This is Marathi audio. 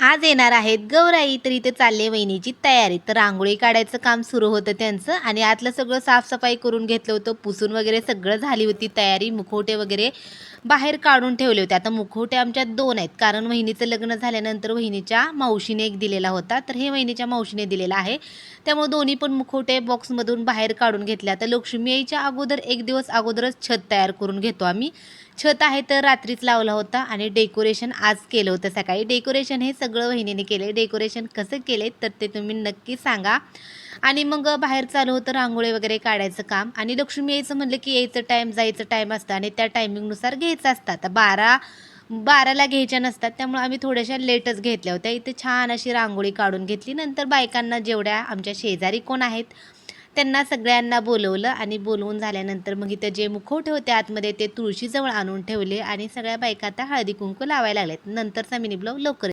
आज येणार आहेत गौराई, तर इथे चालली वहिनीची तयारी. तर रांगोळी काढायचं काम सुरू होतं त्यांचं आणि आतलं सगळं साफसफाई करून घेतलं होतं. पुसून वगैरे सगळं झाली होती तयारी. मुखवटे वगैरे बाहेर काढून ठेवले होते. आता मुखवटे आमच्यात 2 आहेत. कारण वहिनीचं लग्न झाल्यानंतर वहिनीच्या मावशीने एक दिलेला होता. तर हे वहिनीच्या मावशीने दिलेला आहे. त्यामुळे दोन्ही पण मुखवटे बॉक्समधून बाहेर काढून घेतले. आता लक्ष्मी यायच्या अगोदर 1 दिवस अगोदरच छत तयार करून घेतो आम्ही. छत आहे तर रात्रीच लावला होता आणि डेकोरेशन आज केलं होतं सकाळी. डेकोरेशन हे सगळं वहिनीने केले. डेकोरेशन कसं केले तर ते तुम्ही नक्की सांगा. आणि मग बाहेर चालू होतं रांगोळी वगैरे काढायचं काम आणि लक्ष्मी यायचं म्हणलं की यायचं टाईम जायचं टाईम असतं आणि त्या टायमिंगनुसार घ्यायचं असतं. आता 12ला घ्यायच्या नसतात त्यामुळे आम्ही थोड्याशा लेटच घेतल्या होत्या. इथे छान अशी रांगोळी काढून घेतली. नंतर बायकांना जेवढ्या आमच्या शेजारी कोण आहेत त्यांना सगळ्यांना बोलवलं आणि बोलवून झाल्यानंतर मग इथं जे मुखवटे होते आतमध्ये ते तुळशीजवळ आणून ठेवले आणि सगळ्या बायका आता हळदी कुंकू लावायला लागलेत. नंतरचा मिनी ब्लॉग लवकर